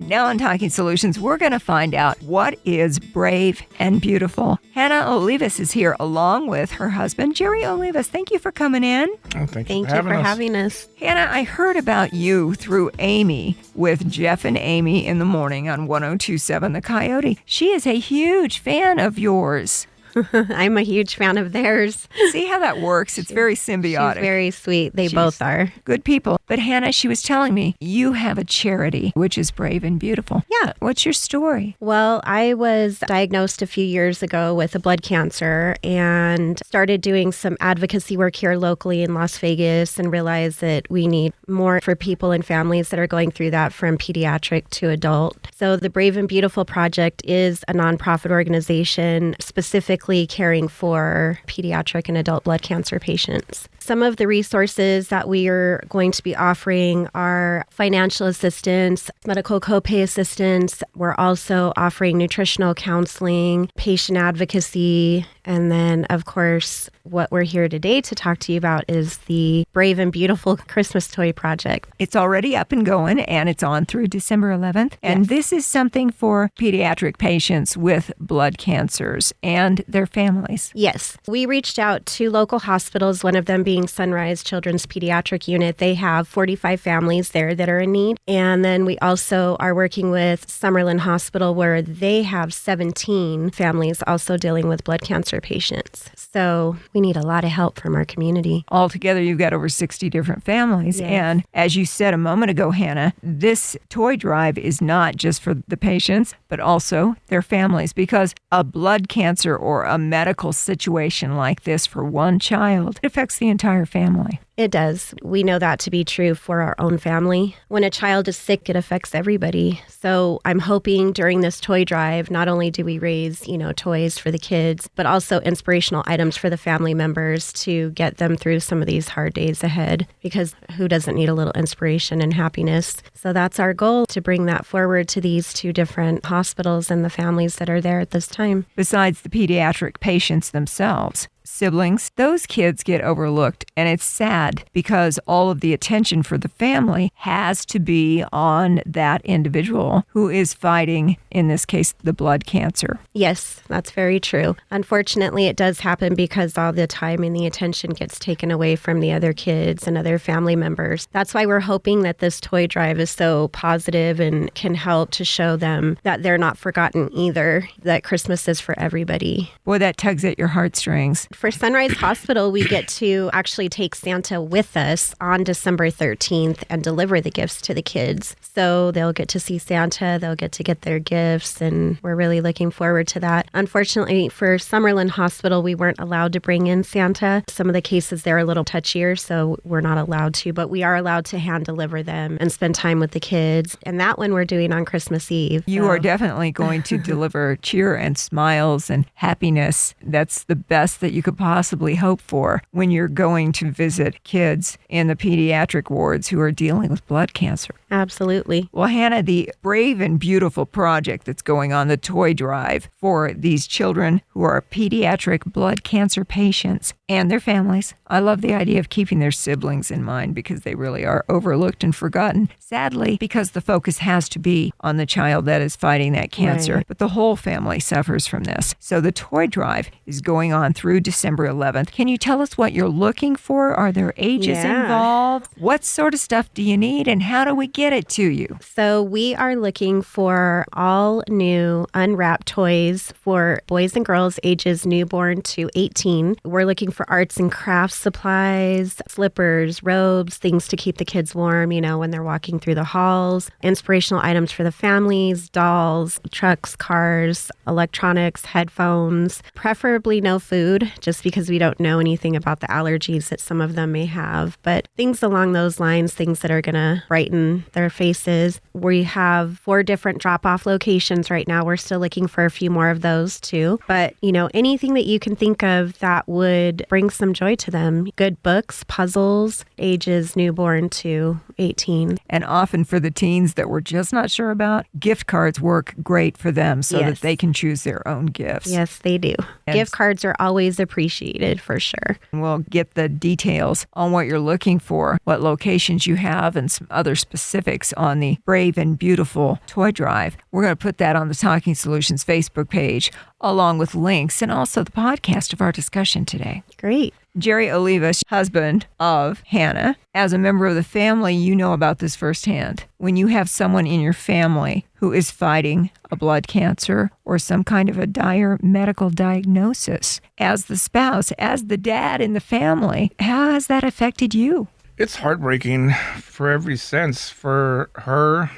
Now on Talking Solutions, we're going to find out what is brave and beautiful. Hanna Olivera is here along with her husband, Jerry Olivera. Thank you for coming in. Oh, thank you for having us. Hanna, I heard about you through Amy with Jeff and Amy in the morning on 102.7 The Coyote. She is a huge fan of yours. I'm a huge fan of theirs. See how that works? It's very symbiotic. She's very sweet. She's both are. Good people. But Hanna, she was telling me you have a charity, which is brave and beautiful. Yeah. What's your story? Well, I was diagnosed a few years ago with a blood cancer and started doing some advocacy work here locally in Las Vegas and realized that we need more for people and families that are going through that from pediatric to adult. So the Brave and Beautiful Project is a nonprofit organization specifically caring for pediatric and adult blood cancer patients. Some of the resources that we are going to be offering are financial assistance, medical copay assistance. We're also offering nutritional counseling, patient advocacy, and then, of course, what we're here today to talk to you about is the Brave and Beautiful Christmas Toy Project. It's already up and going, and it's on through December 11th. And This is something for pediatric patients with blood cancers and their families. Yes. We reached out to local hospitals, one of them being Sunrise Children's Pediatric Unit. They have 45 families there that are in need. And then we also are working with Summerlin Hospital, where they have 17 families also dealing with blood cancer patients. So we need a lot of help from our community. Altogether, you've got over 60 different families. Yes. And as you said a moment ago, Hanna, this toy drive is not just for the patients, but also their families, because a blood cancer or a medical situation like this for one child, it affects the entire family. It does. We know that to be true for our own family. When a child is sick, it affects everybody. So I'm hoping during this toy drive, not only do we raise, toys for the kids, but also inspirational items for the family members to get them through some of these hard days ahead, because who doesn't need a little inspiration and happiness? So that's our goal, to bring that forward to these two different hospitals and the families that are there at this time. Besides the pediatric patients themselves, siblings, those kids get overlooked, and it's sad because all of the attention for the family has to be on that individual who is fighting, in this case, the blood cancer. Yes, that's very true. Unfortunately, it does happen because all the time and the attention gets taken away from the other kids and other family members. That's why we're hoping that this toy drive is so positive and can help to show them that they're not forgotten either, that Christmas is for everybody. Boy, that tugs at your heartstrings. For Sunrise Hospital, we get to actually take Santa with us on December 13th and deliver the gifts to the kids. So they'll get to see Santa, they'll get to get their gifts, and we're really looking forward to that. Unfortunately, for Summerlin Hospital, we weren't allowed to bring in Santa. Some of the cases there are a little touchier, so we're not allowed to, but we are allowed to hand deliver them and spend time with the kids. And that one we're doing on Christmas Eve. You are definitely going to deliver cheer and smiles and happiness. That's the best that you could possibly hope for when you're going to visit kids in the pediatric wards who are dealing with blood cancer. Absolutely. Well, Hanna, the Brave and Beautiful project that's going on, the toy drive for these children who are pediatric blood cancer patients and their families. I love the idea of keeping their siblings in mind because they really are overlooked and forgotten. Sadly, because the focus has to be on the child that is fighting that cancer, Right. But the whole family suffers from this. So the toy drive is going on through December 11th. Can you tell us what you're looking for? Are there ages involved? What sort of stuff do you need, and how do we get it to you? So we are looking for all new unwrapped toys for boys and girls ages newborn to 18. We're looking for arts and crafts supplies, slippers, robes, things to keep the kids warm, when they're walking through the halls, inspirational items for the families, dolls, trucks, cars, electronics, headphones, preferably no food, just because we don't know anything about the allergies that some of them may have, but things along those lines, things that are going to brighten their faces. We have 4 different drop-off locations right now. We're still looking for a few more of those too. But, anything that you can think of that would would bring some joy to them. Good books, puzzles, ages newborn to 18. And often for the teens that we're just not sure about, gift cards work great for them so that they can choose their own gifts. Yes, they do. And gift cards are always appreciated for sure. We'll get the details on what you're looking for, what locations you have, and some other specifics on the Brave and Beautiful Toy Drive. We're going to put that on the Talking Solutions Facebook page, along with links and also the podcast of our discussion today. Great. Jerry Olivera, husband of Hanna, as a member of the family, you know about this firsthand. When you have someone in your family who is fighting a blood cancer or some kind of a dire medical diagnosis, as the spouse, as the dad in the family, how has that affected you? It's heartbreaking for every sense, for her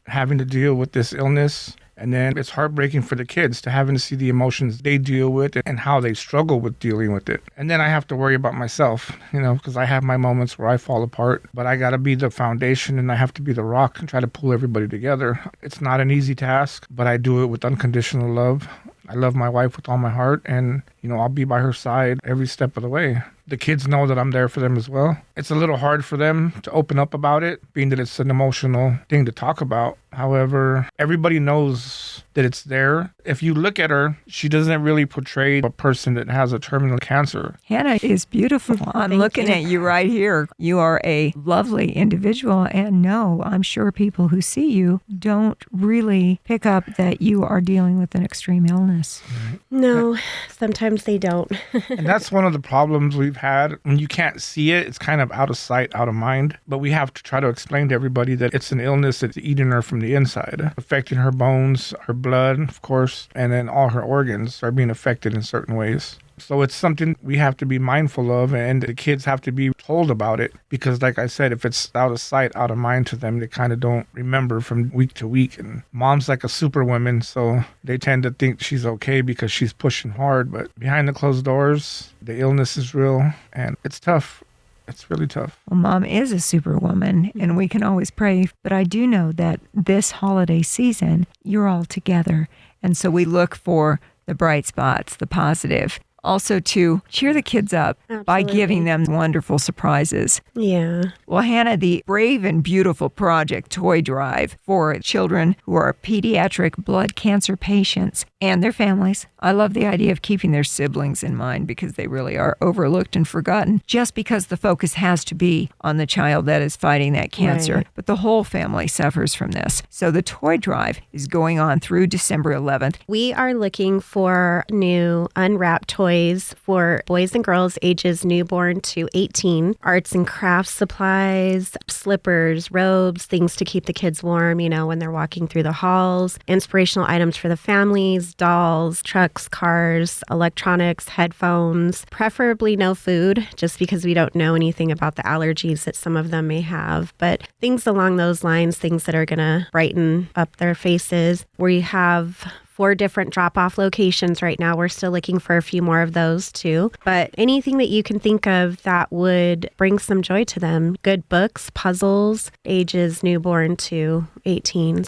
having to deal with this illness. And then it's heartbreaking for the kids to having to see the emotions they deal with and how they struggle with dealing with it. And then I have to worry about myself, because I have my moments where I fall apart. But I got to be the foundation and I have to be the rock and try to pull everybody together. It's not an easy task, but I do it with unconditional love. I love my wife with all my heart, and, I'll be by her side every step of the way. The kids know that I'm there for them as well. It's a little hard for them to open up about it, being that it's an emotional thing to talk about. However, everybody knows that it's there. If you look at her, she doesn't really portray a person that has a terminal cancer. Hanna is beautiful. I'm looking at you right here. You are a lovely individual, and no, I'm sure people who see you don't really pick up that you are dealing with an extreme illness. No, sometimes they don't. And that's one of the problems we've had. When you can't see it, it's kind of out of sight, out of mind. But we have to try to explain to everybody that it's an illness that's eating her from the inside, affecting her bones, her blood, of course, and then all her organs are being affected in certain ways. So it's something we have to be mindful of, and the kids have to be told about it because, like I said, if it's out of sight, out of mind to them, they kind of don't remember from week to week. And mom's like a superwoman, so they tend to think she's okay because she's pushing hard. But behind the closed doors, the illness is real, and it's tough. It's really tough. Well, Mom is a superwoman, and we can always pray. But I do know that this holiday season, you're all together. And so we look for the bright spots, the positive. Also to cheer the kids up by giving them wonderful surprises. Yeah. Well, Hanna, the Brave and Beautiful Project Toy Drive for children who are pediatric blood cancer patients and their families. I love the idea of keeping their siblings in mind because they really are overlooked and forgotten just because the focus has to be on the child that is fighting that cancer. Right. But the whole family suffers from this. So the toy drive is going on through December 11th. We are looking for new unwrapped toys for boys and girls ages newborn to 18. Arts and crafts supplies, slippers, robes, things to keep the kids warm, when they're walking through the halls. Inspirational items for the families, dolls, trucks, cars, electronics, headphones. Preferably no food, just because we don't know anything about the allergies that some of them may have. But things along those lines, things that are going to brighten up their faces. We have 4 different drop-off locations right now. We're still looking for a few more of those too. But anything that you can think of that would bring some joy to them. Good books, puzzles, ages newborn to 18.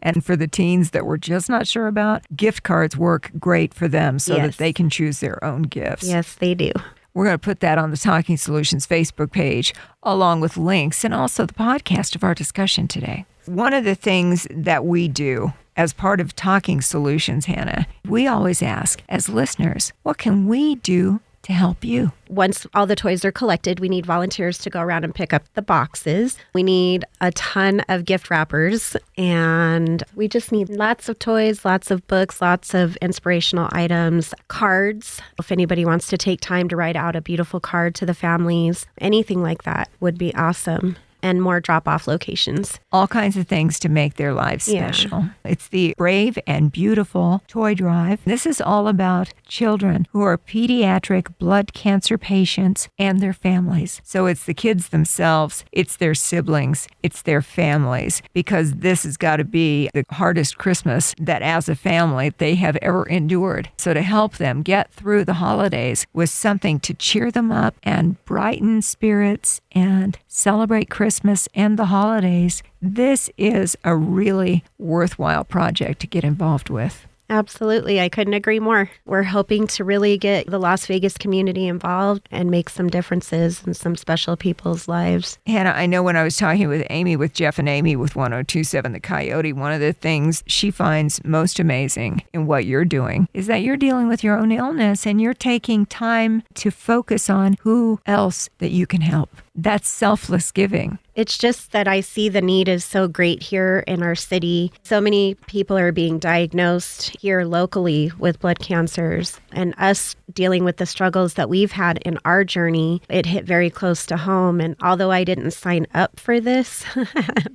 And for the teens that we're just not sure about, gift cards work great for them so that they can choose their own gifts. Yes, they do. We're going to put that on the Talking Solutions Facebook page, along with links and also the podcast of our discussion today. One of the things that we do as part of Talking Solutions, Hanna, we always ask, as listeners, what can we do to help you? Once all the toys are collected, we need volunteers to go around and pick up the boxes. We need a ton of gift wrappers, and we just need lots of toys, lots of books, lots of inspirational items, cards. If anybody wants to take time to write out a beautiful card to the families, anything like that would be awesome. And more drop-off locations. All kinds of things to make their lives special. Yeah. It's the Brave and Beautiful Toy Drive. This is all about children who are pediatric blood cancer patients and their families. So it's the kids themselves, it's their siblings, it's their families, because this has got to be the hardest Christmas that as a family they have ever endured. So to help them get through the holidays with something to cheer them up and brighten spirits and celebrate Christmas and the holidays, this is a really worthwhile project to get involved with. Absolutely. I couldn't agree more. We're hoping to really get the Las Vegas community involved and make some differences in some special people's lives. Hanna, I know when I was talking with Amy, with Jeff and Amy with 1027 The Coyote, one of the things she finds most amazing in what you're doing is that you're dealing with your own illness and you're taking time to focus on who else that you can help. That's selfless giving. It's just that I see the need is so great here in our city. So many people are being diagnosed here locally with blood cancers, and us dealing with the struggles that we've had in our journey, it hit very close to home. And although I didn't sign up for this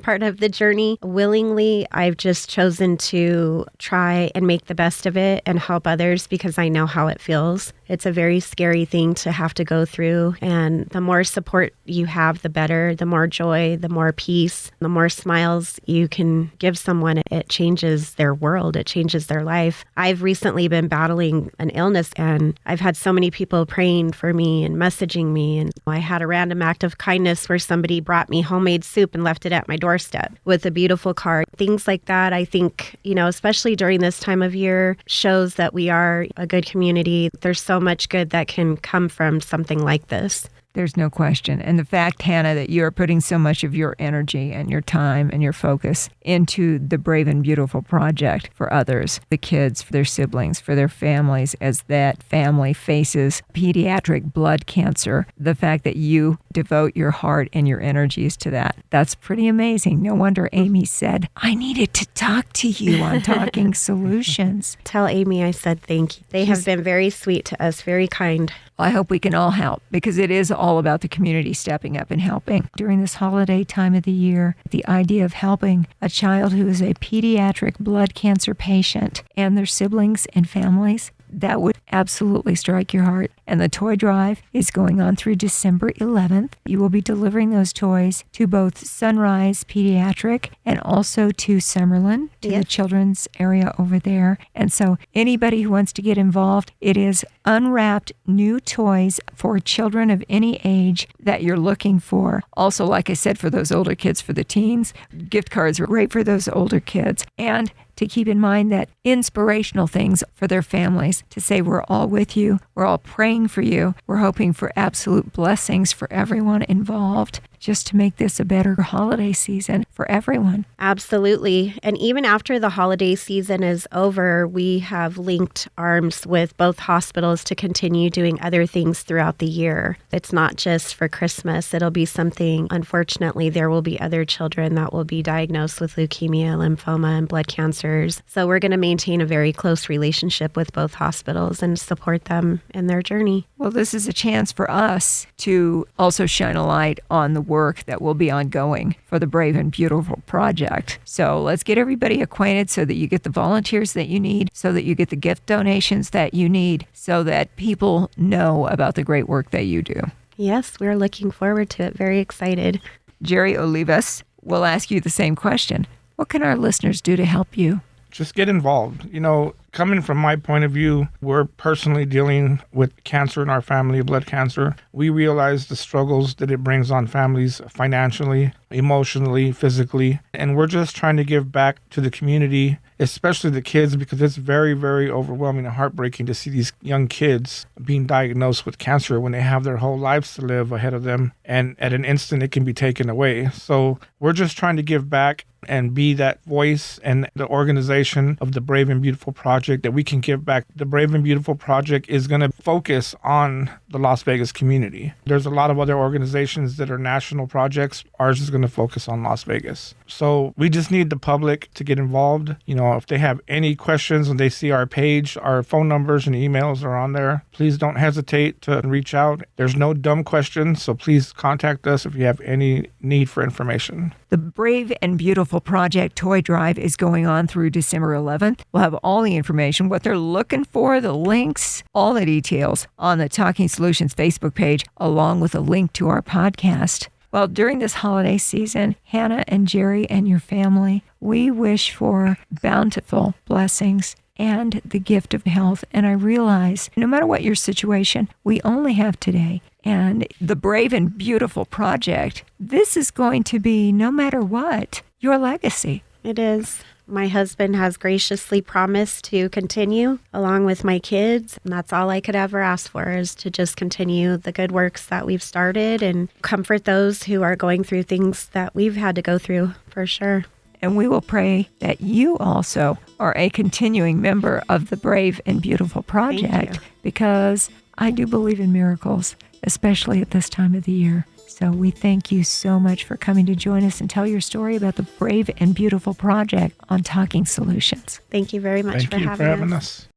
part of the journey willingly, I've just chosen to try and make the best of it and help others because I know how it feels. It's a very scary thing to have to go through, and the more support you have, the better, the more joy, the more peace, the more smiles you can give someone. It changes their world. It changes their life. I've recently been battling an illness, and I've had so many people praying for me and messaging me. And I had a random act of kindness where somebody brought me homemade soup and left it at my doorstep with a beautiful card. Things like that, I think, especially during this time of year, shows that we are a good community. There's so much good that can come from something like this. There's no question. And the fact, Hanna, that you are putting so much of your energy and your time and your focus into the Brave and Beautiful Project for others, the kids, for their siblings, for their families, as that family faces pediatric blood cancer, the fact that you devote your heart and your energies to that, that's pretty amazing. No wonder Amy said, I needed to talk to you on Talking Solutions. Tell Amy I said thank you. They have been very sweet to us, very kind. I hope we can all help, because it is all about the community stepping up and helping. During this holiday time of the year, the idea of helping a child who is a pediatric blood cancer patient and their siblings and families, that would absolutely strike your heart. And the toy drive is going on through December 11th. You will be delivering those toys to both Sunrise Pediatric and also to Summerlin, to the children's area over there. And so anybody who wants to get involved, it is unwrapped new toys for children of any age that you're looking for. Also, like I said, for those older kids, for the teens, gift cards are great for those older kids. And to keep in mind that inspirational things for their families, to say we're all with you, we're all praying for you, we're hoping for absolute blessings for everyone involved, just to make this a better holiday season for everyone. Absolutely. And even after the holiday season is over, we have linked arms with both hospitals to continue doing other things throughout the year. It's not just for Christmas. It'll be something, unfortunately, there will be other children that will be diagnosed with leukemia, lymphoma, and blood cancers. So we're going to maintain a very close relationship with both hospitals and support them in their journey. Well, this is a chance for us to also shine a light on the work that will be ongoing for the Brave and Beautiful Project. So let's get everybody acquainted so that you get the volunteers that you need, so that you get the gift donations that you need, so that people know about the great work that you do. Yes, we're looking forward to it. Very excited. Jerry Olivas will ask you the same question. What can our listeners do to help you? Just get involved. Coming from my point of view, we're personally dealing with cancer in our family, blood cancer. We realize the struggles that it brings on families financially, emotionally, physically. And we're just trying to give back to the community, especially the kids, because it's very, very overwhelming and heartbreaking to see these young kids being diagnosed with cancer when they have their whole lives to live ahead of them. And at an instant, it can be taken away. So we're just trying to give back and be that voice and the organization of the Brave and Beautiful Project that we can give back. The Brave and Beautiful Project is going to focus on the Las Vegas community. There's a lot of other organizations that are national projects. Ours is going to focus on Las Vegas. So we just need the public to get involved. If they have any questions when they see our page, our phone numbers and emails are on there. Please don't hesitate to reach out. There's no dumb questions, so please contact us if you have any need for information. The Brave and Beautiful Project Toy Drive is going on through December 11th. We'll have all the information, what they're looking for, the links, all the details on the Talking Solutions Facebook page, along with a link to our podcast. Well, during this holiday season, Hanna and Jerry and your family, we wish for bountiful blessings and the gift of health. And I realize no matter what your situation, we only have today. And the Brave and Beautiful Project, this is going to be, no matter what, your legacy. It is. My husband has graciously promised to continue along with my kids. And that's all I could ever ask for, is to just continue the good works that we've started and comfort those who are going through things that we've had to go through, for sure. And we will pray that you also are a continuing member of the Brave and Beautiful Project, because I do believe in miracles, especially at this time of the year. So we thank you so much for coming to join us and tell your story about the Brave and Beautiful Project on Talking Solutions. Thank you very much for having us.